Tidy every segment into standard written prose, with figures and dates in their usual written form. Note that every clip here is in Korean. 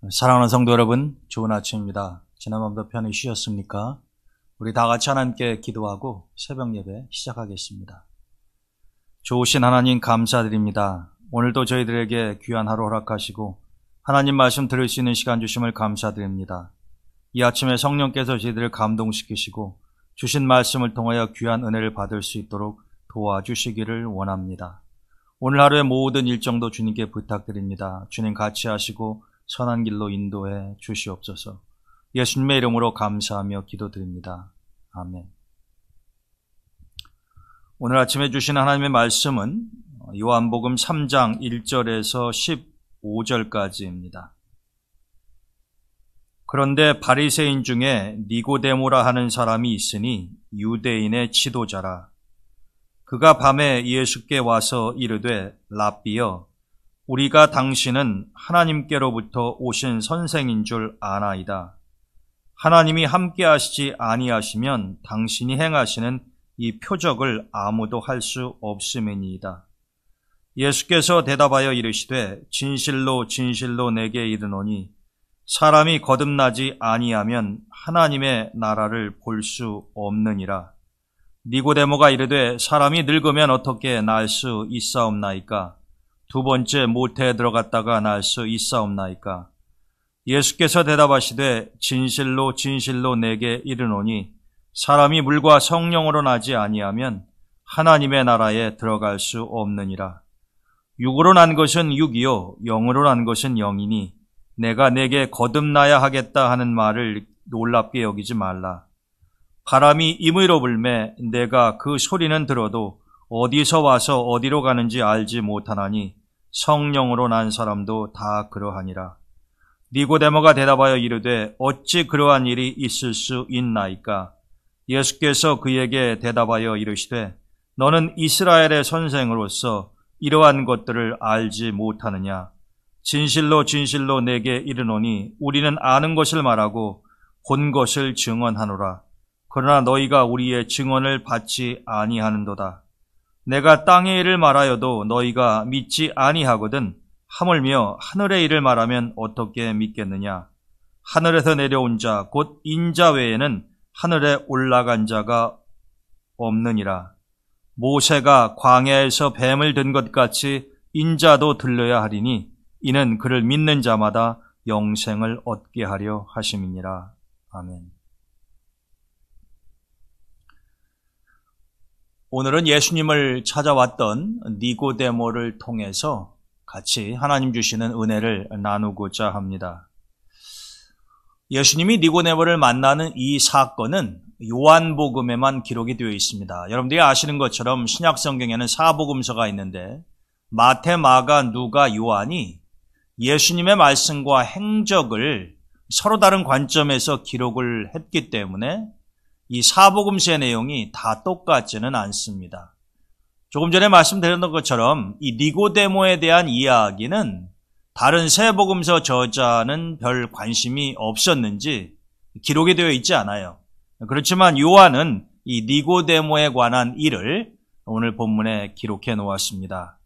사랑하는 성도 여러분, 좋은 아침입니다. 지난 밤도 편히 쉬셨습니까? 우리 다 같이 하나님께 기도하고 새벽 예배 시작하겠습니다. 좋으신 하나님 감사드립니다. 오늘도 저희들에게 귀한 하루 허락하시고 하나님 말씀 들을 수 있는 시간 주심을 감사드립니다. 이 아침에 성령께서 저희들을 감동시키시고 주신 말씀을 통하여 귀한 은혜를 받을 수 있도록 도와주시기를 원합니다. 오늘 하루의 모든 일정도 주님께 부탁드립니다. 주님 같이 하시고 선한 길로 인도해 주시옵소서. 예수님의 이름으로 감사하며 기도드립니다. 아멘. 오늘 아침에 주신 하나님의 말씀은 요한복음 3장 1절에서 15절까지입니다. 그런데 바리새인 중에 니고데모라 하는 사람이 있으니 유대인의 지도자라. 그가 밤에 예수께 와서 이르되 랍비여, 우리가 당신은 하나님께로부터 오신 선생인 줄 아나이다. 하나님이 함께 하시지 아니하시면 당신이 행하시는 이 표적을 아무도 할 수 없음이니이다. 예수께서 대답하여 이르시되 진실로 진실로 내게 이르노니 사람이 거듭나지 아니하면 하나님의 나라를 볼 수 없느니라. 니고데모가 이르되 사람이 늙으면 어떻게 날 수 있사옵나이까? 두 번째 모태에 들어갔다가 날 수 있사옵나이까? 예수께서 대답하시되 진실로 진실로 내게 이르노니 사람이 물과 성령으로 나지 아니하면 하나님의 나라에 들어갈 수 없느니라. 육으로 난 것은 육이요 영으로 난 것은 영이니 내가 내게 거듭나야 하겠다 하는 말을 놀랍게 여기지 말라. 바람이 임의로 불매 내가 그 소리는 들어도 어디서 와서 어디로 가는지 알지 못하나니 성령으로 난 사람도 다 그러하니라. 니고데모가 대답하여 이르되 어찌 그러한 일이 있을 수 있나이까? 예수께서 그에게 대답하여 이르시되 너는 이스라엘의 선생으로서 이러한 것들을 알지 못하느냐? 진실로 진실로 내게 이르노니 우리는 아는 것을 말하고 본 것을 증언하노라. 그러나 너희가 우리의 증언을 받지 아니하는도다. 내가 땅의 일을 말하여도 너희가 믿지 아니하거든 하물며 하늘의 일을 말하면 어떻게 믿겠느냐? 하늘에서 내려온 자 곧 인자 외에는 하늘에 올라간 자가 없느니라. 모세가 광야에서 뱀을 든 것 같이 인자도 들려야 하리니 이는 그를 믿는 자마다 영생을 얻게 하려 하심이니라. 아멘. 오늘은 예수님을 찾아왔던 니고데모를 통해서 같이 하나님 주시는 은혜를 나누고자 합니다. 예수님이 니고데모를 만나는 이 사건은 요한복음에만 기록이 되어 있습니다. 여러분들이 아시는 것처럼 신약성경에는 사복음서가 있는데 마태, 마가, 누가, 요한이 예수님의 말씀과 행적을 서로 다른 관점에서 기록을 했기 때문에 이 사복음서의 내용이 다 똑같지는 않습니다. 조금 전에 말씀드렸던 것처럼 이 니고데모에 대한 이야기는 다른 세 복음서 저자는 별 관심이 없었는지 기록이 되어 있지 않아요. 그렇지만 요한은 이 니고데모에 관한 일을 오늘 본문에 기록해 놓았습니다.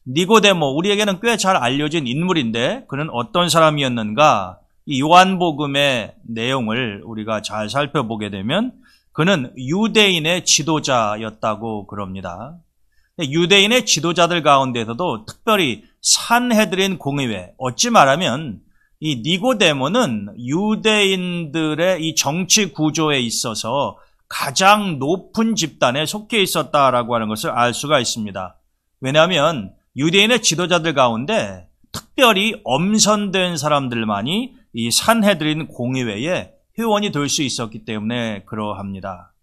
니고데모, 우리에게는 꽤 잘 알려진 인물인데 그는 어떤 사람이었는가? 이 요한복음의 내용을 우리가 잘 살펴보게 되면 그는 유대인의 지도자였다고 그럽니다. 유대인의 지도자들 가운데서도 특별히 산헤드린 공의회, 어찌 말하면 이 니고데모는 유대인들의 이 정치 구조에 있어서 가장 높은 집단에 속해 있었다라고 하는 것을 알 수가 있습니다. 왜냐하면 유대인의 지도자들 가운데 특별히 엄선된 사람들만이 이 산헤드린 공의회의 회원이 될 수 있었기 때문에 그러합니다.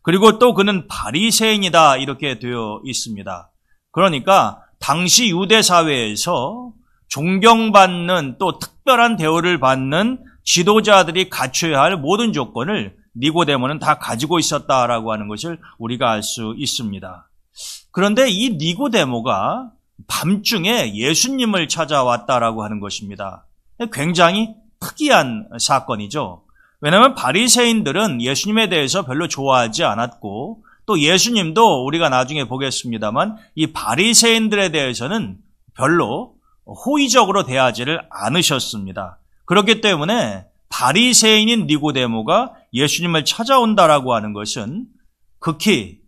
그리고 또 그는 바리새인이다 이렇게 되어 있습니다. 그러니까 당시 유대 사회에서 존경받는 또 특별한 대우를 받는 지도자들이 갖춰야 할 모든 조건을 니고데모는 다 가지고 있었다라고 하는 것을 우리가 알 수 있습니다. 그런데 이 니고데모가 밤중에 예수님을 찾아왔다라고 하는 것입니다. 굉장히 특이한 사건이죠. 왜냐하면 바리새인들은 예수님에 대해서 별로 좋아하지 않았고 또 예수님도 우리가 나중에 보겠습니다만 이 바리새인들에 대해서는 별로 호의적으로 대하지를 않으셨습니다. 그렇기 때문에 바리새인인 니고데모가 예수님을 찾아온다라고 하는 것은 극히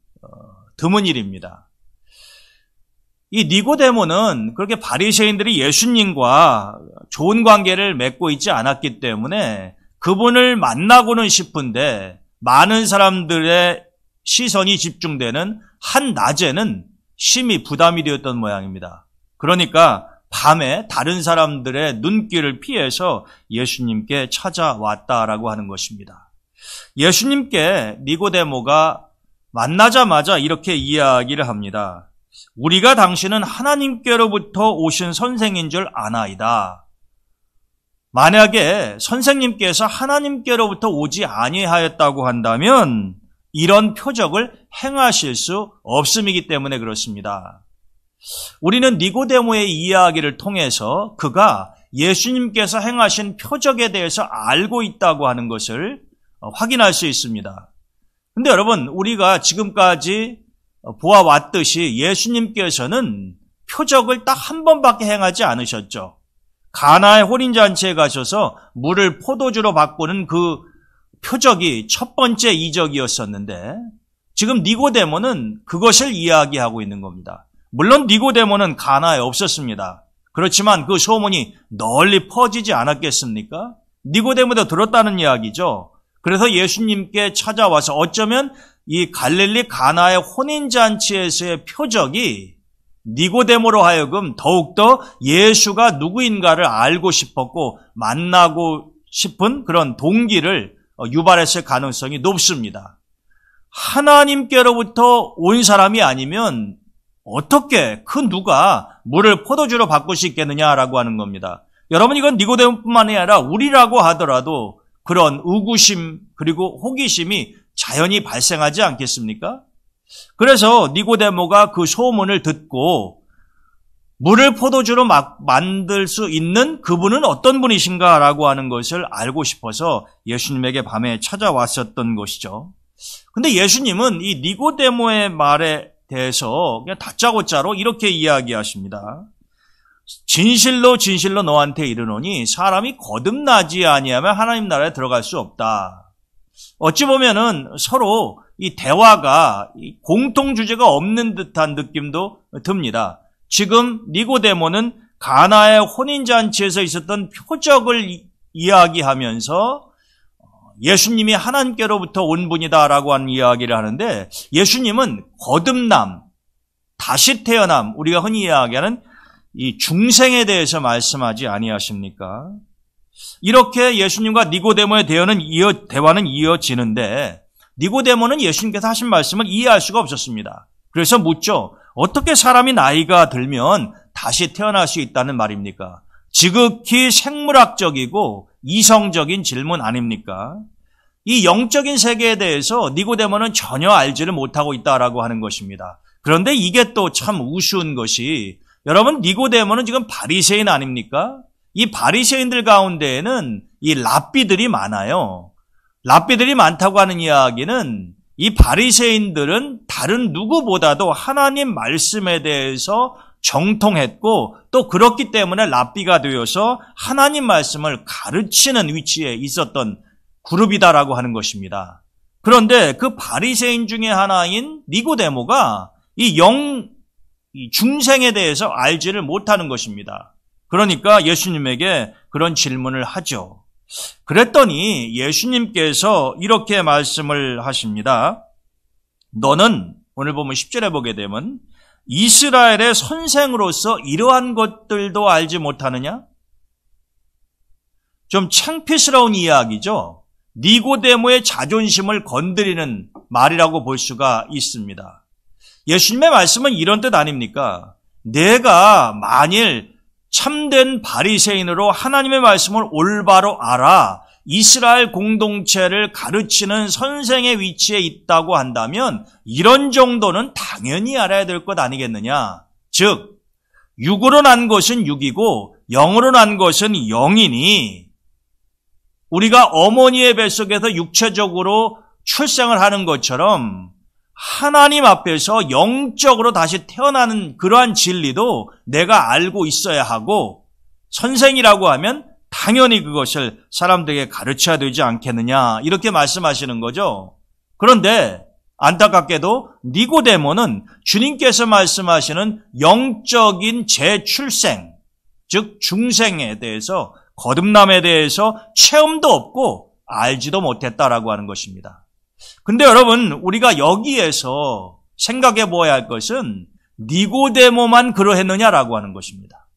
드문 일입니다. 이 니고데모는 그렇게 바리새인들이 예수님과 좋은 관계를 맺고 있지 않았기 때문에 그분을 만나고는 싶은데 많은 사람들의 시선이 집중되는 한낮에는 심히 부담이 되었던 모양입니다. 그러니까 밤에 다른 사람들의 눈길을 피해서 예수님께 찾아왔다라고 하는 것입니다. 예수님께 니고데모가 만나자마자 이렇게 이야기를 합니다. 우리가 당신은 하나님께로부터 오신 선생인 줄 아나이다. 만약에 선생님께서 하나님께로부터 오지 아니하였다고 한다면 이런 표적을 행하실 수 없음이기 때문에 그렇습니다. 우리는 니고데모의 이야기를 통해서 그가 예수님께서 행하신 표적에 대해서 알고 있다고 하는 것을 확인할 수 있습니다. 근데 여러분, 우리가 지금까지 보아왔듯이 예수님께서는 표적을 딱 한 번밖에 행하지 않으셨죠. 가나의 혼인잔치에 가셔서 물을 포도주로 바꾸는 그 표적이 첫 번째 이적이었었는데 지금 니고데모는 그것을 이야기하고 있는 겁니다. 물론 니고데모는 가나에 없었습니다. 그렇지만 그 소문이 널리 퍼지지 않았겠습니까? 니고데모도 들었다는 이야기죠. 그래서 예수님께 찾아와서 어쩌면 이 갈릴리 가나의 혼인잔치에서의 표적이 니고데모로 하여금 더욱더 예수가 누구인가를 알고 싶었고 만나고 싶은 그런 동기를 유발했을 가능성이 높습니다. 하나님께로부터 온 사람이 아니면 어떻게 그 누가 물을 포도주로 바꿀 수 있겠느냐라고 하는 겁니다. 여러분, 이건 니고데모뿐만이 아니라 우리라고 하더라도 그런 의구심 그리고 호기심이 자연히 발생하지 않겠습니까? 그래서 니고데모가 그 소문을 듣고 물을 포도주로 만들 수 있는 그분은 어떤 분이신가라고 하는 것을 알고 싶어서 예수님에게 밤에 찾아왔었던 것이죠. 근데 예수님은 이 니고데모의 말에 대해서 그냥 다짜고짜로 이렇게 이야기하십니다. 진실로 진실로 너한테 이르노니 사람이 거듭나지 아니하면 하나님 나라에 들어갈 수 없다. 어찌 보면은 서로 이 대화가 공통 주제가 없는 듯한 느낌도 듭니다. 지금 니고데모는 가나의 혼인잔치에서 있었던 표적을 이야기하면서 예수님이 하나님께로부터 온 분이다라고 하는 이야기를 하는데 예수님은 거듭남, 다시 태어남, 우리가 흔히 이야기하는 이 중생에 대해서 말씀하지 아니하십니까? 이렇게 예수님과 니고데모의 대화는 이어지는데 니고데모는 예수님께서 하신 말씀을 이해할 수가 없었습니다. 그래서 묻죠. 어떻게 사람이 나이가 들면 다시 태어날 수 있다는 말입니까? 지극히 생물학적이고 이성적인 질문 아닙니까? 이 영적인 세계에 대해서 니고데모는 전혀 알지를 못하고 있다라고 하는 것입니다. 그런데 이게 또 참 우스운 것이 여러분, 니고데모는 지금 바리새인 아닙니까? 이 바리새인들 가운데에는 이 랍비들이 많아요. 랍비들이 많다고 하는 이야기는 이 바리새인들은 다른 누구보다도 하나님 말씀에 대해서 정통했고 또 그렇기 때문에 랍비가 되어서 하나님 말씀을 가르치는 위치에 있었던 그룹이다라고 하는 것입니다. 그런데 그 바리새인 중에 하나인 니고데모가 이 중생에 대해서 알지를 못하는 것입니다. 그러니까 예수님에게 그런 질문을 하죠. 그랬더니 예수님께서 이렇게 말씀을 하십니다. 너는 오늘 보면 10절에 보게 되면 이스라엘의 선생으로서 이러한 것들도 알지 못하느냐? 좀 창피스러운 이야기죠. 니고데모의 자존심을 건드리는 말이라고 볼 수가 있습니다. 예수님의 말씀은 이런 뜻 아닙니까? 내가 만일 참된 바리새인으로 하나님의 말씀을 올바로 알아 이스라엘 공동체를 가르치는 선생의 위치에 있다고 한다면 이런 정도는 당연히 알아야 될 것 아니겠느냐? 즉 육으로 난 것은 육이고 영으로 난 것은 영이니 우리가 어머니의 뱃속에서 육체적으로 출생을 하는 것처럼 하나님 앞에서 영적으로 다시 태어나는 그러한 진리도 내가 알고 있어야 하고 선생이라고 하면 당연히 그것을 사람들에게 가르쳐야 되지 않겠느냐 이렇게 말씀하시는 거죠. 그런데 안타깝게도 니고데모는 주님께서 말씀하시는 영적인 재출생, 즉 중생에 대해서, 거듭남에 대해서 체험도 없고 알지도 못했다라고 하는 것입니다. 근데 여러분, 우리가 여기에서 생각해 보아야 할 것은 니고데모만 그러했느냐라고 하는 것입니다.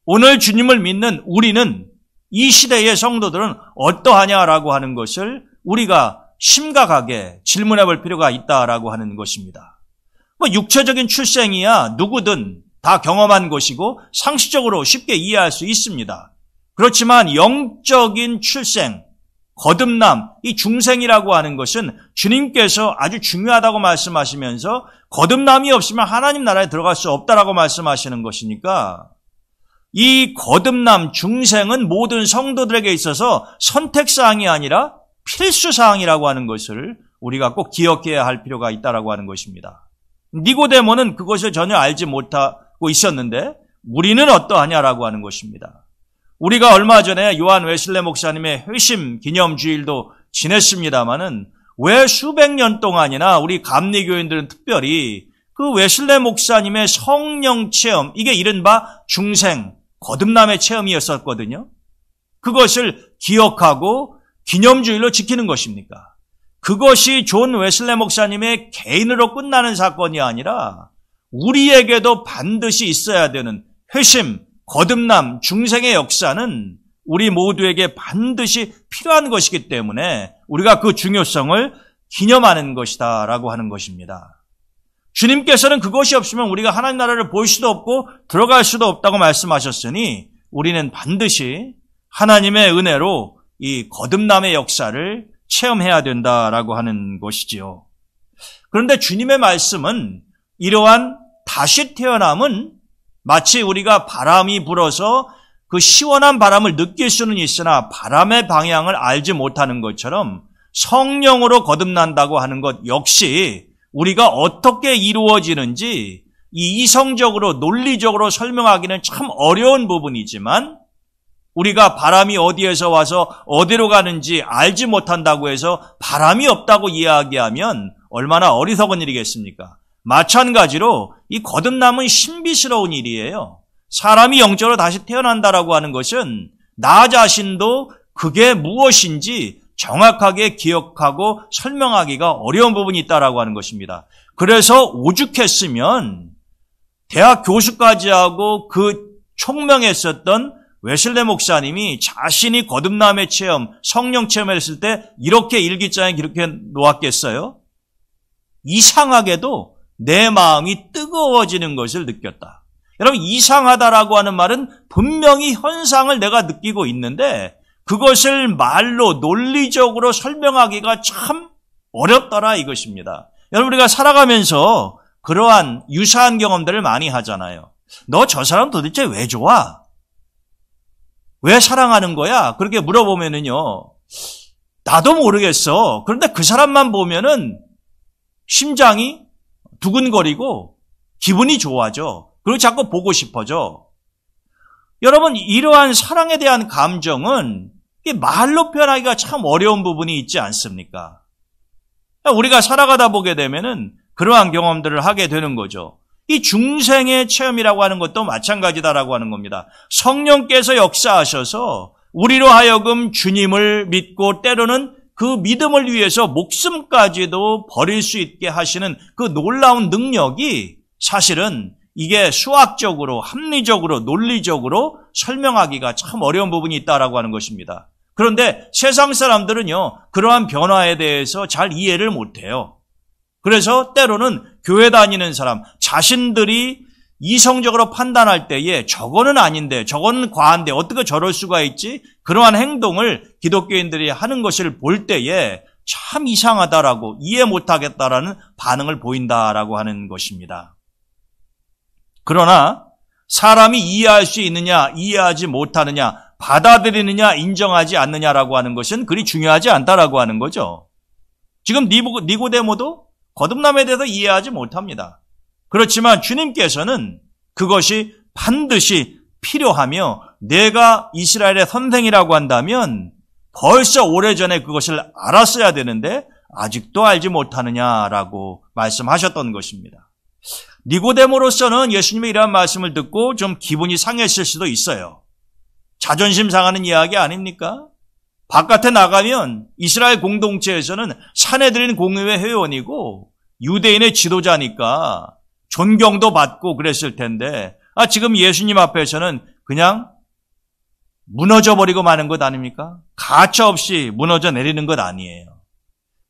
오늘 주님을 믿는 우리는, 이 시대의 성도들은 어떠하냐라고 하는 것을 우리가 심각하게 질문해 볼 필요가 있다라고 하는 것입니다. 육체적인 출생이야 누구든 다 경험한 것이고 상식적으로 쉽게 이해할 수 있습니다. 그렇지만 영적인 출생, 거듭남, 이 중생이라고 하는 것은 주님께서 아주 중요하다고 말씀하시면서 거듭남이 없으면 하나님 나라에 들어갈 수 없다라고 말씀하시는 것이니까, 이 거듭남, 중생은 모든 성도들에게 있어서 선택사항이 아니라 필수사항이라고 하는 것을 우리가 꼭 기억해야 할 필요가 있다라고 하는 것입니다. 니고데모는 그것을 전혀 알지 못하고 있었는데 우리는 어떠하냐라고 하는 것입니다. 우리가 얼마 전에 요한 웨슬레 목사님의 회심 기념주일도 지냈습니다마는 왜 수백 년 동안이나 우리 감리교인들은 특별히 그 웨슬레 목사님의 성령 체험, 이게 이른바 중생, 거듭남의 체험이었었거든요. 그것을 기억하고 기념주일로 지키는 것입니까? 그것이 존 웨슬레 목사님의 개인으로 끝나는 사건이 아니라 우리에게도 반드시 있어야 되는 회심, 거듭남, 중생의 역사는 우리 모두에게 반드시 필요한 것이기 때문에 우리가 그 중요성을 기념하는 것이다 라고 하는 것입니다. 주님께서는 그것이 없으면 우리가 하나님 나라를 볼 수도 없고 들어갈 수도 없다고 말씀하셨으니 우리는 반드시 하나님의 은혜로 이 거듭남의 역사를 체험해야 된다라고 하는 것이지요. 그런데 주님의 말씀은 이러한 다시 태어남은 마치 우리가 바람이 불어서 그 시원한 바람을 느낄 수는 있으나 바람의 방향을 알지 못하는 것처럼 성령으로 거듭난다고 하는 것 역시 우리가 어떻게 이루어지는지 이 이성적으로 논리적으로 설명하기는 참 어려운 부분이지만 우리가 바람이 어디에서 와서 어디로 가는지 알지 못한다고 해서 바람이 없다고 이야기하면 얼마나 어리석은 일이겠습니까? 마찬가지로 이 거듭남은 신비스러운 일이에요. 사람이 영적으로 다시 태어난다라고 하는 것은 나 자신도 그게 무엇인지 정확하게 기억하고 설명하기가 어려운 부분이 있다라고 하는 것입니다. 그래서 오죽했으면 대학 교수까지 하고 그 총명했었던 웨슬레 목사님이 자신이 거듭남의 체험, 성령 체험을 했을 때 이렇게 일기장에 기록해 놓았겠어요? 이상하게도 내 마음이 뜨거워지는 것을 느꼈다. 여러분, 이상하다라고 하는 말은 분명히 현상을 내가 느끼고 있는데 그것을 말로 논리적으로 설명하기가 참 어렵더라 이것입니다. 여러분, 우리가 살아가면서 그러한 유사한 경험들을 많이 하잖아요. 너 저 사람 도대체 왜 좋아? 왜 사랑하는 거야? 그렇게 물어보면은요, 나도 모르겠어. 그런데 그 사람만 보면은 심장이 두근거리고 기분이 좋아져. 그리고 자꾸 보고 싶어져. 여러분, 이러한 사랑에 대한 감정은 말로 표현하기가 참 어려운 부분이 있지 않습니까? 우리가 살아가다 보게 되면은 그러한 경험들을 하게 되는 거죠. 이 중생의 체험이라고 하는 것도 마찬가지다라고 하는 겁니다. 성령께서 역사하셔서 우리로 하여금 주님을 믿고 때로는 그 믿음을 위해서 목숨까지도 버릴 수 있게 하시는 그 놀라운 능력이 사실은 이게 수학적으로, 합리적으로, 논리적으로 설명하기가 참 어려운 부분이 있다라고 하는 것입니다. 그런데 세상 사람들은요, 그러한 변화에 대해서 잘 이해를 못해요. 그래서 때로는 교회 다니는 사람, 자신들이 이성적으로 판단할 때에 저거는 아닌데, 저거는 과한데 어떻게 저럴 수가 있지? 그러한 행동을 기독교인들이 하는 것을 볼 때에 참 이상하다라고, 이해 못하겠다라는 반응을 보인다라고 하는 것입니다. 그러나 사람이 이해할 수 있느냐, 이해하지 못하느냐, 받아들이느냐, 인정하지 않느냐라고 하는 것은 그리 중요하지 않다라고 하는 거죠. 지금 니고데모도 거듭남에 대해서 이해하지 못합니다. 그렇지만 주님께서는 그것이 반드시 필요하며 내가 이스라엘의 선생이라고 한다면 벌써 오래전에 그것을 알았어야 되는데 아직도 알지 못하느냐라고 말씀하셨던 것입니다. 니고데모로서는 예수님의 이러한 말씀을 듣고 좀 기분이 상했을 수도 있어요. 자존심 상하는 이야기 아닙니까? 바깥에 나가면 이스라엘 공동체에서는 산헤드린 공의회 회원이고 유대인의 지도자니까 존경도 받고 그랬을 텐데 지금 예수님 앞에서는 그냥 무너져 버리고 마는 것 아닙니까? 가차없이 무너져 내리는 것 아니에요.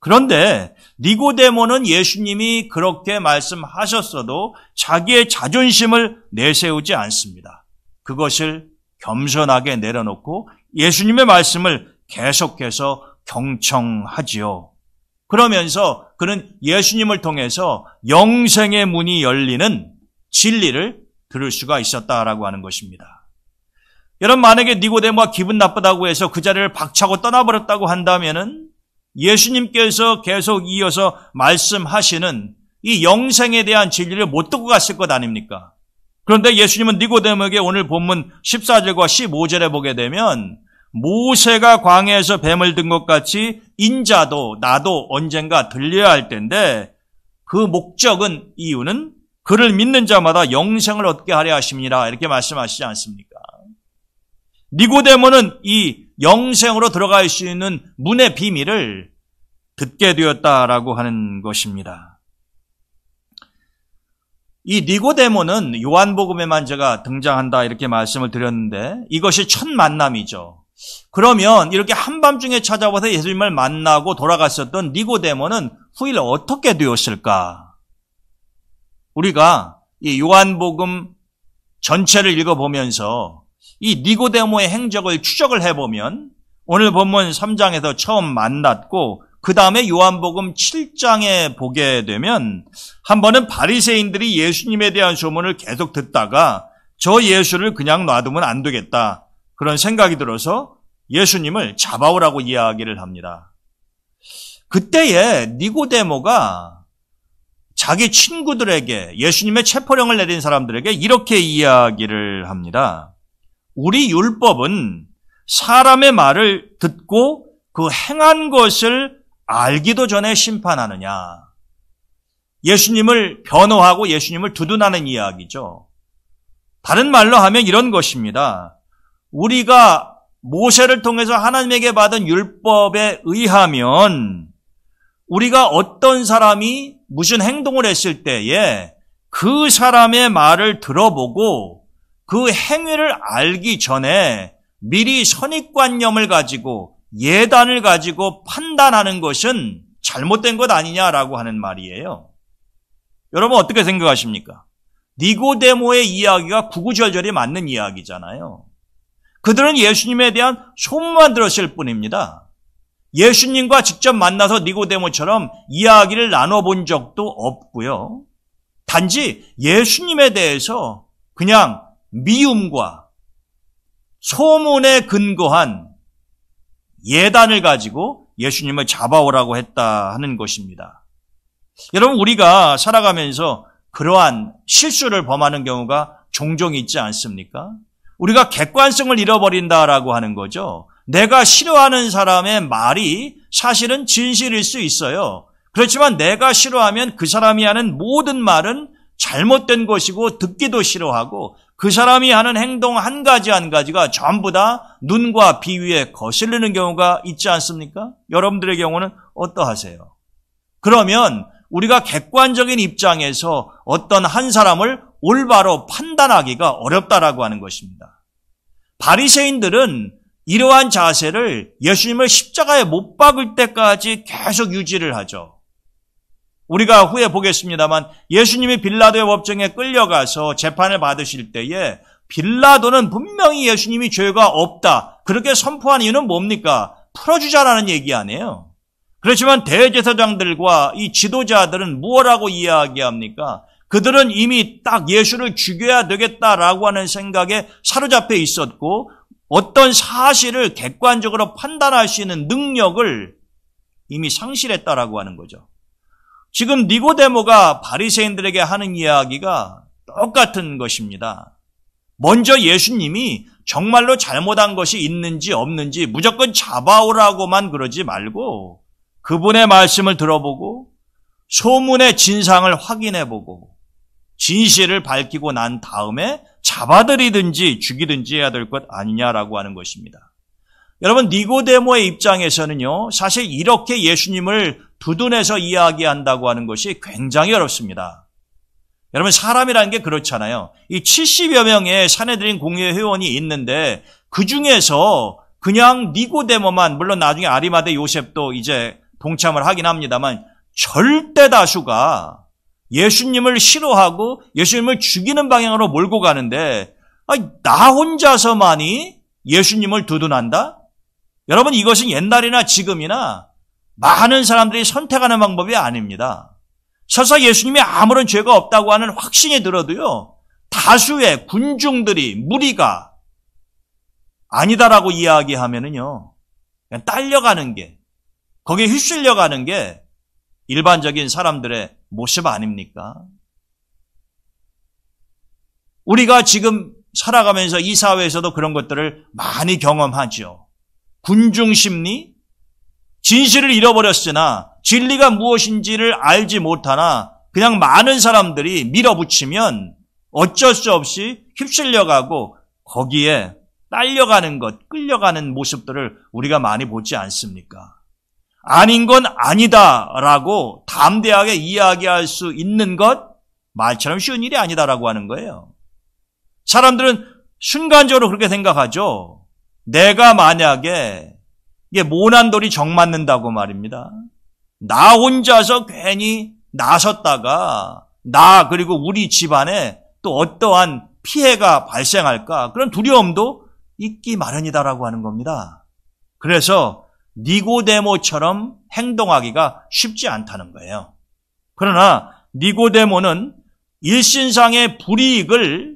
그런데 니고데모는 예수님이 그렇게 말씀하셨어도 자기의 자존심을 내세우지 않습니다. 그것을 겸손하게 내려놓고 예수님의 말씀을 계속해서 경청하지요. 그러면서 그는 예수님을 통해서 영생의 문이 열리는 진리를 들을 수가 있었다라고 하는 것입니다. 여러분, 만약에 니고데모가 기분 나쁘다고 해서 그 자리를 박차고 떠나버렸다고 한다면은 예수님께서 계속 이어서 말씀하시는 이 영생에 대한 진리를 못 듣고 갔을 것 아닙니까? 그런데 예수님은 니고데모에게 오늘 본문 14절과 15절에 보게 되면 모세가 광야에서 뱀을 든 것 같이 인자도 나도 언젠가 들려야 할 텐데 그 목적은 이유는 그를 믿는 자마다 영생을 얻게 하려 하심이라 이렇게 말씀하시지 않습니까? 니고데모는 이 영생으로 들어갈 수 있는 문의 비밀을 듣게 되었다라고 하는 것입니다. 이 니고데모는 요한복음에만 제가 등장한다 이렇게 말씀을 드렸는데 이것이 첫 만남이죠. 그러면 이렇게 한밤중에 찾아와서 예수님을 만나고 돌아갔었던 니고데모는 후일 어떻게 되었을까? 우리가 이 요한복음 전체를 읽어보면서 이 니고데모의 행적을 추적을 해보면 오늘 본문 3장에서 처음 만났고 그 다음에 요한복음 7장에 보게 되면 한 번은 바리새인들이 예수님에 대한 소문을 계속 듣다가 저 예수를 그냥 놔두면 안 되겠다 그런 생각이 들어서 예수님을 잡아오라고 이야기를 합니다. 그때에 니고데모가 자기 친구들에게 예수님의 체포령을 내린 사람들에게 이렇게 이야기를 합니다. 우리 율법은 사람의 말을 듣고 그 행한 것을 알기도 전에 심판하느냐. 예수님을 변호하고 예수님을 두둔하는 이야기죠. 다른 말로 하면 이런 것입니다. 우리가 모세를 통해서 하나님에게 받은 율법에 의하면 우리가 어떤 사람이 무슨 행동을 했을 때에 그 사람의 말을 들어보고 그 행위를 알기 전에 미리 선입관념을 가지고 예단을 가지고 판단하는 것은 잘못된 것 아니냐라고 하는 말이에요. 여러분 어떻게 생각하십니까? 니고데모의 이야기가 구구절절이 맞는 이야기잖아요. 그들은 예수님에 대한 소문만 들었을 뿐입니다. 예수님과 직접 만나서 니고데모처럼 이야기를 나눠본 적도 없고요. 단지 예수님에 대해서 그냥 미움과 소문에 근거한 예단을 가지고 예수님을 잡아오라고 했다 하는 것입니다. 여러분 우리가 살아가면서 그러한 실수를 범하는 경우가 종종 있지 않습니까? 우리가 객관성을 잃어버린다라고 하는 거죠. 내가 싫어하는 사람의 말이 사실은 진실일 수 있어요. 그렇지만 내가 싫어하면 그 사람이 하는 모든 말은 잘못된 것이고 듣기도 싫어하고 그 사람이 하는 행동 한 가지 한 가지가 전부 다 눈과 비 위에 거슬리는 경우가 있지 않습니까? 여러분들의 경우는 어떠하세요? 그러면 우리가 객관적인 입장에서 어떤 한 사람을 올바로 판단하기가 어렵다라고 하는 것입니다. 바리새인들은 이러한 자세를 예수님을 십자가에 못 박을 때까지 계속 유지를 하죠. 우리가 후에 보겠습니다만 예수님이 빌라도의 법정에 끌려가서 재판을 받으실 때에 빌라도는 분명히 예수님이 죄가 없다 그렇게 선포한 이유는 뭡니까? 풀어주자라는 얘기 아니에요. 그렇지만 대제사장들과 이 지도자들은 무엇라고 이야기합니까? 그들은 이미 딱 예수를 죽여야 되겠다라고 하는 생각에 사로잡혀 있었고 어떤 사실을 객관적으로 판단할 수 있는 능력을 이미 상실했다라고 하는 거죠. 지금 니고데모가 바리새인들에게 하는 이야기가 똑같은 것입니다. 먼저 예수님이 정말로 잘못한 것이 있는지 없는지 무조건 잡아오라고만 그러지 말고 그분의 말씀을 들어보고 소문의 진상을 확인해보고 진실을 밝히고 난 다음에 잡아들이든지 죽이든지 해야 될 것 아니냐라고 하는 것입니다. 여러분, 니고데모의 입장에서는요, 사실 이렇게 예수님을 두둔해서 이야기한다고 하는 것이 굉장히 어렵습니다. 여러분, 사람이라는 게 그렇잖아요. 이 70여 명의 산헤드린 공회 회원이 있는데 그 중에서 그냥 니고데모만, 물론 나중에 아리마대 요셉도 이제 동참을 하긴 합니다만 절대 다수가 예수님을 싫어하고 예수님을 죽이는 방향으로 몰고 가는데 나 혼자서만이 예수님을 두둔한다? 여러분, 이것은 옛날이나 지금이나 많은 사람들이 선택하는 방법이 아닙니다. 설사 예수님이 아무런 죄가 없다고 하는 확신이 들어도요, 다수의 군중들이, 무리가 아니다라고 이야기하면은요, 그냥 딸려가는 게, 거기에 휩쓸려가는 게 일반적인 사람들의 모습 아닙니까? 우리가 지금 살아가면서 이 사회에서도 그런 것들을 많이 경험하죠. 군중 심리, 진실을 잃어버렸으나 진리가 무엇인지를 알지 못하나 그냥 많은 사람들이 밀어붙이면 어쩔 수 없이 휩쓸려가고 거기에 딸려가는 것, 끌려가는 모습들을 우리가 많이 보지 않습니까? 아닌 건 아니다라고 담대하게 이야기할 수 있는 것, 말처럼 쉬운 일이 아니다라고 하는 거예요. 사람들은 순간적으로 그렇게 생각하죠. 내가 만약에 이게 모난 돌이 정 맞는다고 말입니다. 나 혼자서 괜히 나섰다가 나 그리고 우리 집안에 또 어떠한 피해가 발생할까, 그런 두려움도 있기 마련이다라고 하는 겁니다. 그래서 니고데모처럼 행동하기가 쉽지 않다는 거예요. 그러나 니고데모는 일신상의 불이익을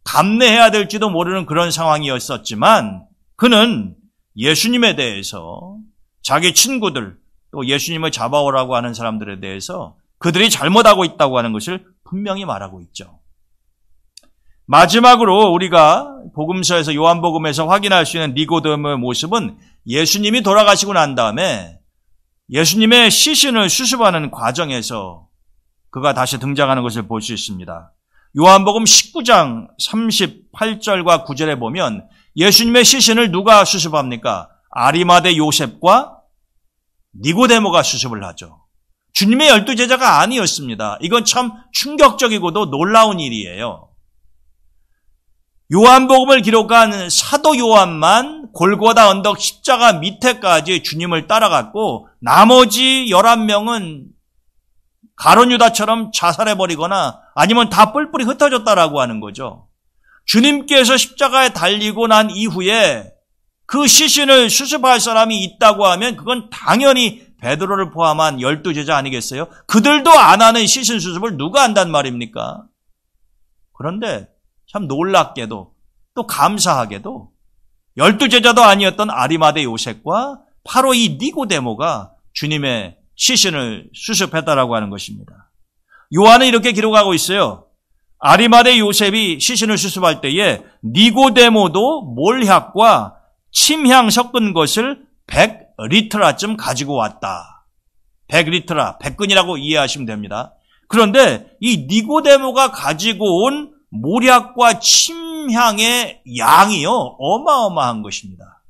감내해야 될지도 모르는 그런 상황이었었지만 그는 예수님에 대해서 자기 친구들 또 예수님을 잡아오라고 하는 사람들에 대해서 그들이 잘못하고 있다고 하는 것을 분명히 말하고 있죠. 마지막으로 우리가 복음서에서, 요한복음에서 확인할 수 있는 니고데모의 모습은 예수님이 돌아가시고 난 다음에 예수님의 시신을 수습하는 과정에서 그가 다시 등장하는 것을 볼 수 있습니다. 요한복음 19장 38절과 9절에 보면 예수님의 시신을 누가 수습합니까? 아리마대 요셉과 니고데모가 수습을 하죠. 주님의 12제자가 아니었습니다. 이건 참 충격적이고도 놀라운 일이에요. 요한복음을 기록한 사도 요한만 골고다 언덕 십자가 밑에까지 주님을 따라갔고 나머지 11명은 가룟 유다처럼 자살해버리거나 아니면 다 뿔뿔이 흩어졌다라고 하는 거죠. 주님께서 십자가에 달리고 난 이후에 그 시신을 수습할 사람이 있다고 하면 그건 당연히 베드로를 포함한 12제자 아니겠어요? 그들도 안 하는 시신 수습을 누가 한단 말입니까? 그런데 참 놀랍게도 또 감사하게도 12제자도 아니었던 아리마대 요셉과 바로 이 니고데모가 주님의 시신을 수습했다라고 하는 것입니다. 요한은 이렇게 기록하고 있어요. 아리마대 요셉이 시신을 수습할 때에 니고데모도 몰약과 침향 섞은 것을 100리트라쯤 가지고 왔다. 100리트라, 100근이라고 이해하시면 됩니다. 그런데 이 니고데모가 가지고 온 몰약과 침향의 양이요, 어마어마한 것입니다.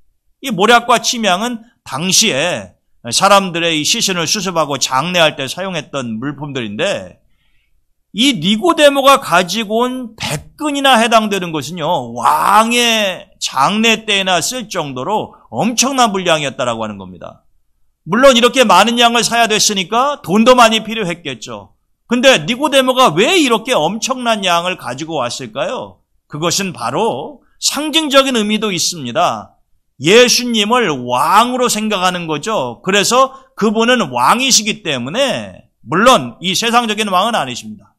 이 몰약과 침향은 당시에 사람들의 이 시신을 수습하고 장례할 때 사용했던 물품들인데 이 니고데모가 가지고 온 100근이나 해당되는 것은요, 왕의 장례 때나 쓸 정도로 엄청난 분량이었다라고 하는 겁니다. 물론 이렇게 많은 양을 사야 됐으니까 돈도 많이 필요했겠죠. 근데 니고데모가 왜 이렇게 엄청난 양을 가지고 왔을까요? 그것은 바로 상징적인 의미도 있습니다. 예수님을 왕으로 생각하는 거죠. 그래서 그분은 왕이시기 때문에, 물론 이 세상적인 왕은 아니십니다.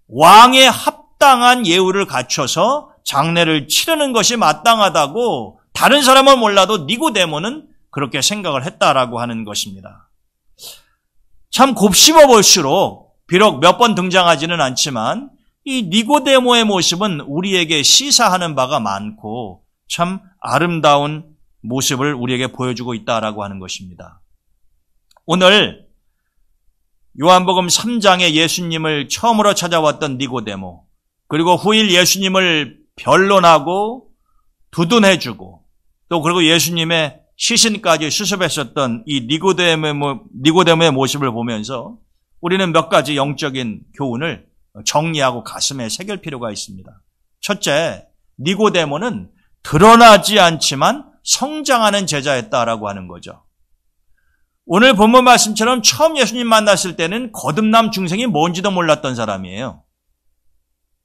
왕의 합당한 예우를 갖춰서 장례를 치르는 것이 마땅하다고 다른 사람은 몰라도 니고데모는 그렇게 생각을 했다라고 하는 것입니다. 참 곱씹어 볼수록 비록 몇 번 등장하지는 않지만 이 니고데모의 모습은 우리에게 시사하는 바가 많고 참 아름다운 모습을 우리에게 보여주고 있다라고 하는 것입니다. 오늘 요한복음 3장에 예수님을 처음으로 찾아왔던 니고데모, 그리고 후일 예수님을 변론하고 두둔해주고 또 그리고 예수님의 시신까지 수습했었던 이 니고데모의 모습을 보면서 우리는 몇 가지 영적인 교훈을 정리하고 가슴에 새길 필요가 있습니다. 첫째, 니고데모는 드러나지 않지만 성장하는 제자였다라고 하는 거죠. 오늘 본문 말씀처럼 처음 예수님 만났을 때는 거듭남 중생이 뭔지도 몰랐던 사람이에요.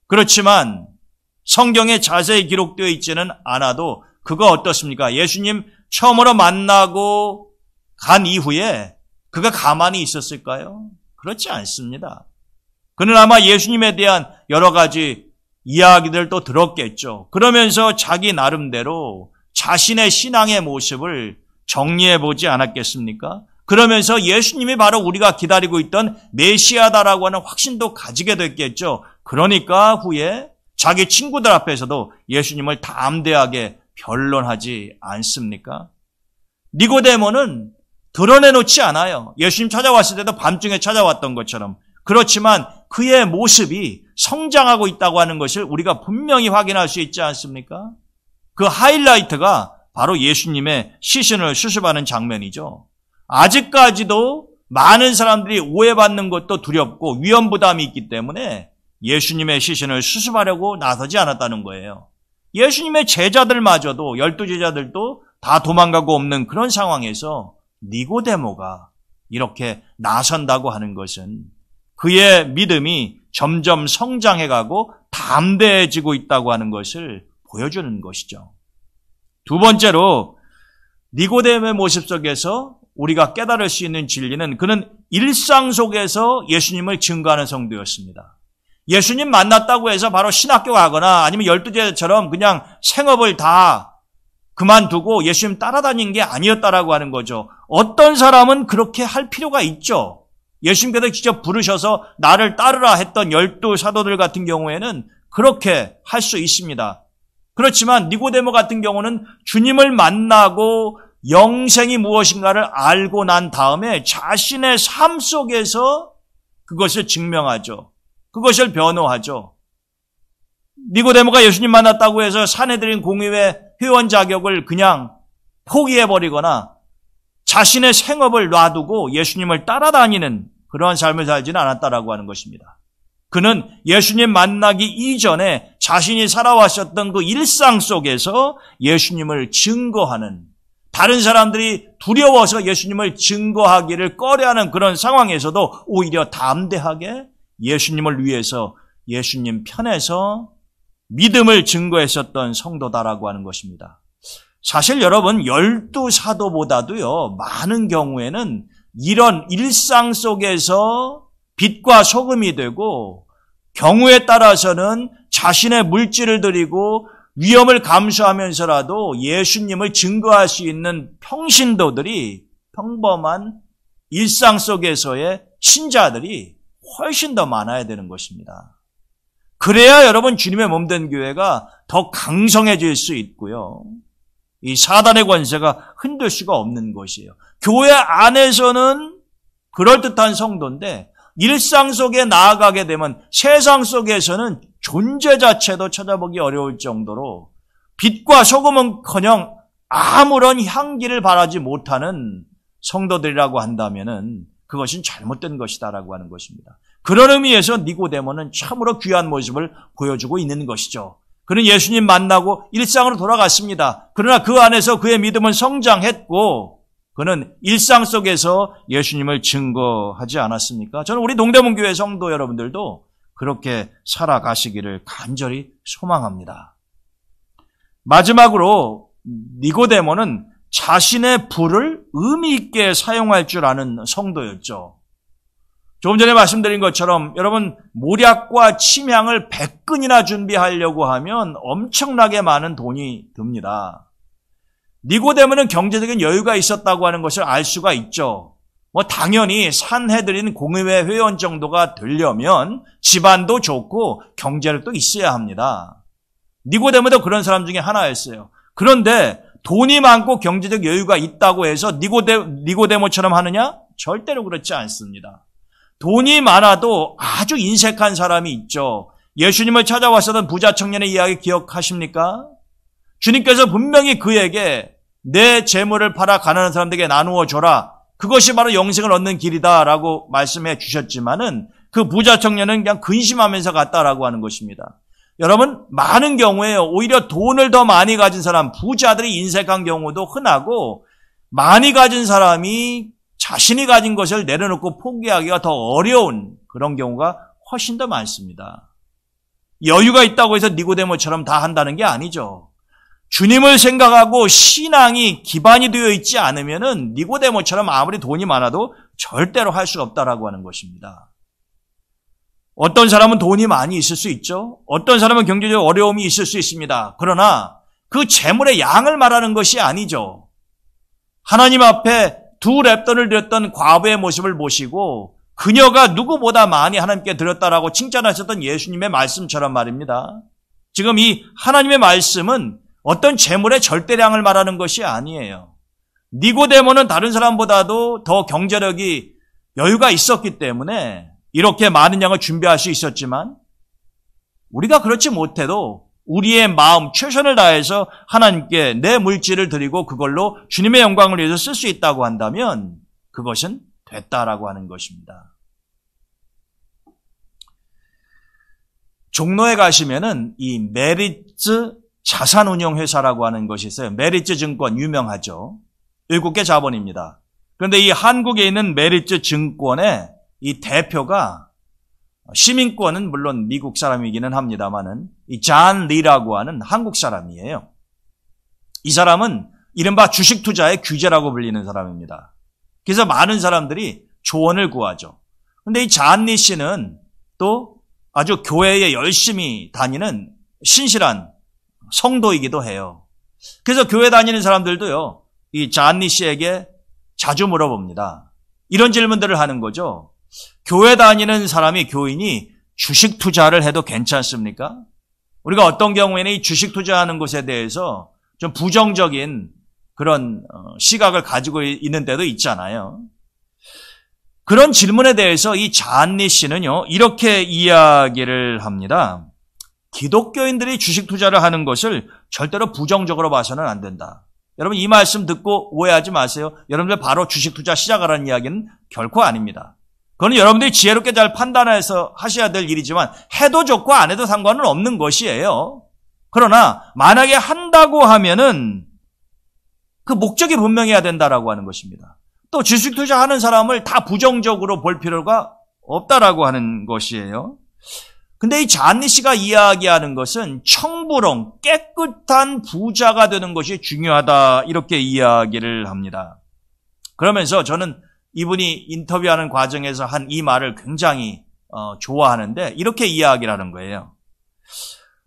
그렇지만 성경에 자세히 기록되어 있지는 않아도 그가 어떻습니까? 예수님 처음으로 만나고 간 이후에 그가 가만히 있었을까요? 그렇지 않습니다. 그는 아마 예수님에 대한 여러 가지 이야기들도 들었겠죠. 그러면서 자기 나름대로 자신의 신앙의 모습을 정리해 보지 않았겠습니까? 그러면서 예수님이 바로 우리가 기다리고 있던 메시아다라고 하는 확신도 가지게 됐겠죠. 그러니까 후에 자기 친구들 앞에서도 예수님을 담대하게 변론하지 않습니까? 니고데모는 드러내놓지 않아요. 예수님 찾아왔을 때도 밤중에 찾아왔던 것처럼. 그렇지만 그의 모습이 성장하고 있다고 하는 것을 우리가 분명히 확인할 수 있지 않습니까? 그 하이라이트가 바로 예수님의 시신을 수습하는 장면이죠. 아직까지도 많은 사람들이 오해받는 것도 두렵고 위험부담이 있기 때문에 예수님의 시신을 수습하려고 나서지 않았다는 거예요. 예수님의 제자들마저도 12제자들도 다 도망가고 없는 그런 상황에서 니고데모가 이렇게 나선다고 하는 것은 그의 믿음이 점점 성장해가고 담대해지고 있다고 하는 것을 보여주는 것이죠. 두 번째로 니고데모의 모습 속에서 우리가 깨달을 수 있는 진리는 그는 일상 속에서 예수님을 증거하는 성도였습니다. 예수님 만났다고 해서 바로 신학교 가거나 아니면 12제자처럼 그냥 생업을 다 그만두고 예수님 따라다닌 게 아니었다라고 하는 거죠. 어떤 사람은 그렇게 할 필요가 있죠. 예수님께서 직접 부르셔서 나를 따르라 했던 12사도들 같은 경우에는 그렇게 할 수 있습니다. 그렇지만 니고데모 같은 경우는 주님을 만나고 영생이 무엇인가를 알고 난 다음에 자신의 삶 속에서 그것을 증명하죠. 그것을 변호하죠. 니고데모가 예수님 만났다고 해서 사내들인 공의회 회원 자격을 그냥 포기해버리거나 자신의 생업을 놔두고 예수님을 따라다니는 그러한 삶을 살지는 않았다라고 하는 것입니다. 그는 예수님 만나기 이전에 자신이 살아왔었던 그 일상 속에서 예수님을 증거하는, 다른 사람들이 두려워서 예수님을 증거하기를 꺼려하는 그런 상황에서도 오히려 담대하게 예수님을 위해서 예수님 편에서 믿음을 증거했었던 성도다라고 하는 것입니다. 사실 여러분 12사도보다도요 많은 경우에는 이런 일상 속에서 빛과 소금이 되고 경우에 따라서는 자신의 물질을 드리고 위험을 감수하면서라도 예수님을 증거할 수 있는 평신도들이, 평범한 일상 속에서의 신자들이 훨씬 더 많아야 되는 것입니다. 그래야 여러분 주님의 몸된 교회가 더 강성해질 수 있고요. 이 사단의 권세가 흔들 수가 없는 것이에요. 교회 안에서는 그럴듯한 성도인데 일상 속에 나아가게 되면 세상 속에서는 존재 자체도 찾아보기 어려울 정도로 빛과 소금은커녕 아무런 향기를 발하지 못하는 성도들이라고 한다면은 그것은 잘못된 것이다라고 하는 것입니다. 그런 의미에서 니고데모는 참으로 귀한 모습을 보여주고 있는 것이죠. 그는 예수님 만나고 일상으로 돌아갔습니다. 그러나 그 안에서 그의 믿음은 성장했고 그는 일상 속에서 예수님을 증거하지 않았습니까? 저는 우리 동대문교회 성도 여러분들도 그렇게 살아가시기를 간절히 소망합니다. 마지막으로 니고데모는 자신의 부를 의미 있게 사용할 줄 아는 성도였죠. 조금 전에 말씀드린 것처럼 여러분 모략과 침향을 100근이나 준비하려고 하면 엄청나게 많은 돈이 듭니다. 니고데모는 경제적인 여유가 있었다고 하는 것을 알 수가 있죠. 당연히 산헤드린 공의회 회원 정도가 되려면 집안도 좋고 경제력도 있어야 합니다. 니고데모도 그런 사람 중에 하나였어요. 그런데 돈이 많고 경제적 여유가 있다고 해서 니고데모처럼 하느냐? 절대로 그렇지 않습니다. 돈이 많아도 아주 인색한 사람이 있죠. 예수님을 찾아왔었던 부자 청년의 이야기 기억하십니까? 주님께서 분명히 그에게 내 재물을 팔아 가난한 사람들에게 나누어 줘라. 그것이 바로 영생을 얻는 길이다라고 말씀해 주셨지만은 그 부자 청년은 그냥 근심하면서 갔다라고 하는 것입니다. 여러분, 많은 경우에 오히려 돈을 더 많이 가진 사람, 부자들이 인색한 경우도 흔하고 많이 가진 사람이 자신이 가진 것을 내려놓고 포기하기가 더 어려운 그런 경우가 훨씬 더 많습니다. 여유가 있다고 해서 니고데모처럼 다 한다는 게 아니죠. 주님을 생각하고 신앙이 기반이 되어 있지 않으면은 니고데모처럼 아무리 돈이 많아도 절대로 할 수가 없다라고 하는 것입니다. 어떤 사람은 돈이 많이 있을 수 있죠. 어떤 사람은 경제적 어려움이 있을 수 있습니다. 그러나 그 재물의 양을 말하는 것이 아니죠. 하나님 앞에 2렙돈을 드렸던 과부의 모습을 보시고 그녀가 누구보다 많이 하나님께 드렸다라고 칭찬하셨던 예수님의 말씀처럼 말입니다. 지금 이 하나님의 말씀은 어떤 재물의 절대량을 말하는 것이 아니에요. 니고데모는 다른 사람보다도 더 경제력이 여유가 있었기 때문에 이렇게 많은 양을 준비할 수 있었지만 우리가 그렇지 못해도 우리의 마음 최선을 다해서 하나님께 내 물질을 드리고 그걸로 주님의 영광을 위해서 쓸 수 있다고 한다면 그것은 됐다라고 하는 것입니다. 종로에 가시면은 이 메리츠 자산운용회사라고 하는 것이 있어요. 메리츠 증권 유명하죠. 7개 자본입니다. 그런데 이 한국에 있는 메리츠 증권의 이 대표가 시민권은 물론 미국 사람이기는 합니다만은 이 잔 리라고 하는 한국 사람이에요. 이 사람은 이른바 주식 투자의 규제라고 불리는 사람입니다. 그래서 많은 사람들이 조언을 구하죠. 그런데 이 잔 리 씨는 또 아주 교회에 열심히 다니는 신실한 성도이기도 해요. 그래서 교회 다니는 사람들도요, 이 잔 리 씨에게 자주 물어봅니다. 이런 질문들을 하는 거죠. 교회 다니는 사람이 교인이 주식 투자를 해도 괜찮습니까? 우리가 어떤 경우에는 이 주식 투자하는 것에 대해서 좀 부정적인 그런 시각을 가지고 있는 때도 있잖아요. 그런 질문에 대해서 이 잔 리 씨는요, 이렇게 이야기를 합니다. 기독교인들이 주식 투자를 하는 것을 절대로 부정적으로 봐서는 안 된다. 여러분, 이 말씀 듣고 오해하지 마세요. 여러분들 바로 주식 투자 시작하라는 이야기는 결코 아닙니다. 그건 여러분들이 지혜롭게 잘 판단해서 하셔야 될 일이지만 해도 좋고 안 해도 상관은 없는 것이에요. 그러나 만약에 한다고 하면은 그 목적이 분명해야 된다라고 하는 것입니다. 또 주식 투자하는 사람을 다 부정적으로 볼 필요가 없다라고 하는 것이에요. 근데 이 잔 리 씨가 이야기하는 것은 청부렁, 깨끗한 부자가 되는 것이 중요하다, 이렇게 이야기를 합니다. 그러면서 저는 이분이 인터뷰하는 과정에서 한 이 말을 굉장히 좋아하는데 이렇게 이야기를 하는 거예요.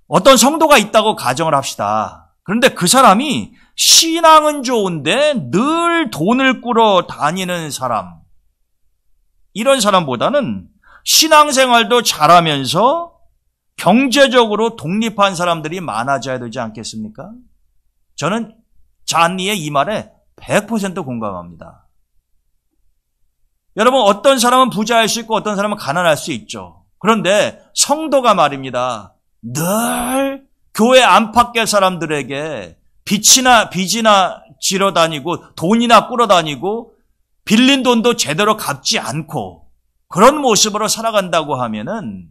어떤 성도가 있다고 가정을 합시다. 그런데 그 사람이 신앙은 좋은데 늘 돈을 꾸러 다니는 사람, 이런 사람보다는 신앙생활도 잘하면서 경제적으로 독립한 사람들이 많아져야 되지 않겠습니까? 저는 잔 리의 이 말에 100% 공감합니다. 여러분, 어떤 사람은 부자일 수 있고 어떤 사람은 가난할 수 있죠. 그런데 성도가 말입니다, 늘 교회 안팎의 사람들에게 빚이나 지러 다니고 돈이나 꾸러 다니고 빌린 돈도 제대로 갚지 않고 그런 모습으로 살아간다고 하면은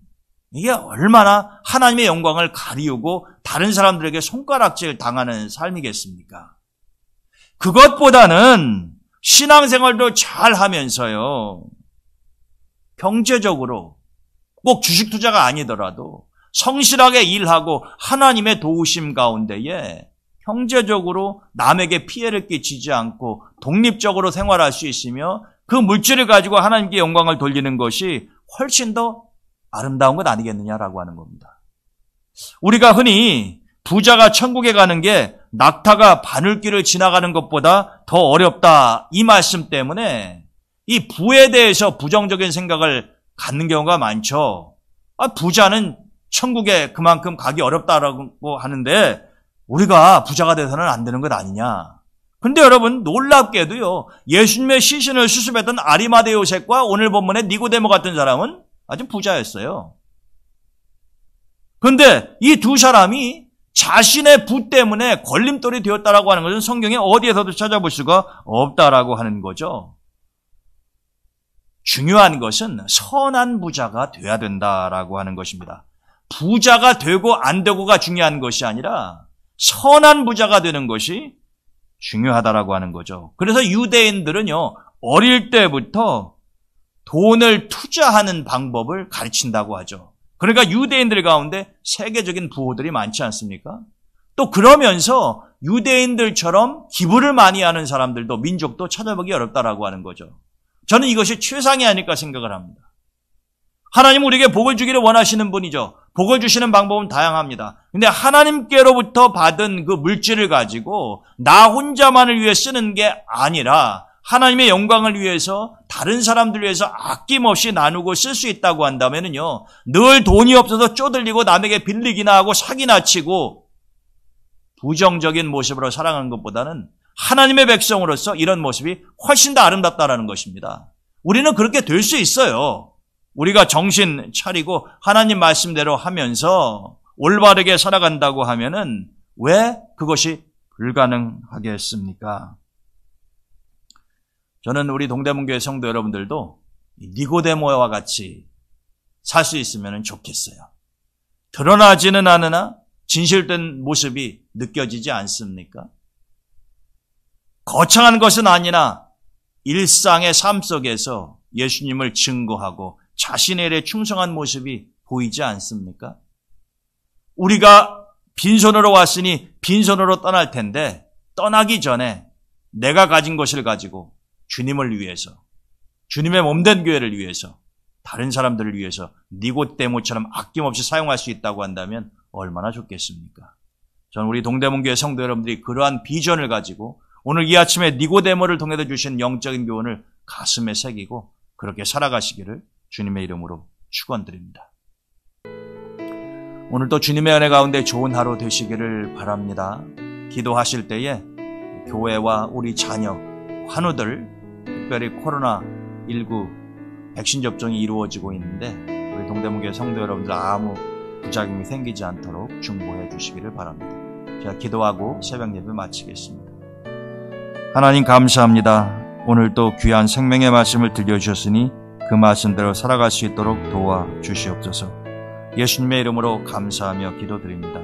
이게 얼마나 하나님의 영광을 가리우고 다른 사람들에게 손가락질 당하는 삶이겠습니까? 그것보다는 신앙생활도 잘 하면서요, 경제적으로 꼭 주식 투자가 아니더라도 성실하게 일하고 하나님의 도우심 가운데에 경제적으로 남에게 피해를 끼치지 않고 독립적으로 생활할 수 있으며 그 물질을 가지고 하나님께 영광을 돌리는 것이 훨씬 더 아름다운 것 아니겠느냐라고 하는 겁니다. 우리가 흔히 부자가 천국에 가는 게 낙타가 바늘길을 지나가는 것보다 더 어렵다, 이 말씀 때문에 이 부에 대해서 부정적인 생각을 갖는 경우가 많죠. 부자는 천국에 그만큼 가기 어렵다라고 하는데 우리가 부자가 돼서는 안 되는 것 아니냐. 근데 여러분 놀랍게도요. 예수님의 시신을 수습했던 아리마대 요셉과 오늘 본문의 니고데모 같은 사람은 아주 부자였어요. 그런데 이 두 사람이 자신의 부 때문에 걸림돌이 되었다라고 하는 것은 성경에 어디에서도 찾아볼 수가 없다라고 하는 거죠. 중요한 것은 선한 부자가 돼야 된다라고 하는 것입니다. 부자가 되고 안 되고가 중요한 것이 아니라 선한 부자가 되는 것이 중요하다라고 하는 거죠. 그래서 유대인들은요, 어릴 때부터 돈을 투자하는 방법을 가르친다고 하죠. 그러니까 유대인들 가운데 세계적인 부호들이 많지 않습니까? 또 그러면서 유대인들처럼 기부를 많이 하는 사람들도 민족도 찾아보기 어렵다라고 하는 거죠. 저는 이것이 최상이 아닐까 생각을 합니다. 하나님 우리에게 복을 주기를 원하시는 분이죠. 복을 주시는 방법은 다양합니다. 근데 하나님께로부터 받은 그 물질을 가지고 나 혼자만을 위해 쓰는 게 아니라 하나님의 영광을 위해서 다른 사람들 위해서 아낌없이 나누고 쓸 수 있다고 한다면요, 늘 돈이 없어서 쪼들리고 남에게 빌리기나 하고 사기나 치고 부정적인 모습으로 살아가는 것보다는 하나님의 백성으로서 이런 모습이 훨씬 더 아름답다라는 것입니다. 우리는 그렇게 될 수 있어요. 우리가 정신 차리고 하나님 말씀대로 하면서 올바르게 살아간다고 하면은 왜 그것이 불가능하겠습니까? 저는 우리 동대문교회 성도 여러분들도 니고데모와 같이 살 수 있으면 좋겠어요. 드러나지는 않으나 진실된 모습이 느껴지지 않습니까? 거창한 것은 아니나 일상의 삶 속에서 예수님을 증거하고 자신의 일에 충성한 모습이 보이지 않습니까? 우리가 빈손으로 왔으니 빈손으로 떠날 텐데 떠나기 전에 내가 가진 것을 가지고 주님을 위해서, 주님의 몸된 교회를 위해서, 다른 사람들을 위해서 니고데모처럼 아낌없이 사용할 수 있다고 한다면 얼마나 좋겠습니까? 저는 우리 동대문교회 성도 여러분들이 그러한 비전을 가지고 오늘 이 아침에 니고데모를 통해서 주신 영적인 교훈을 가슴에 새기고 그렇게 살아가시기를 주님의 이름으로 축원드립니다. 오늘도 주님의 은혜 가운데 좋은 하루 되시기를 바랍니다. 기도하실 때에 교회와 우리 자녀, 환우들, 특별히 코로나19 백신 접종이 이루어지고 있는데 우리 동대문교회 성도 여러분들 아무 부작용이 생기지 않도록 중보해 주시기를 바랍니다. 제가 기도하고 새벽 예배 마치겠습니다. 하나님 감사합니다. 오늘 또 귀한 생명의 말씀을 들려주셨으니 그 말씀대로 살아갈 수 있도록 도와주시옵소서. 예수님의 이름으로 감사하며 기도드립니다.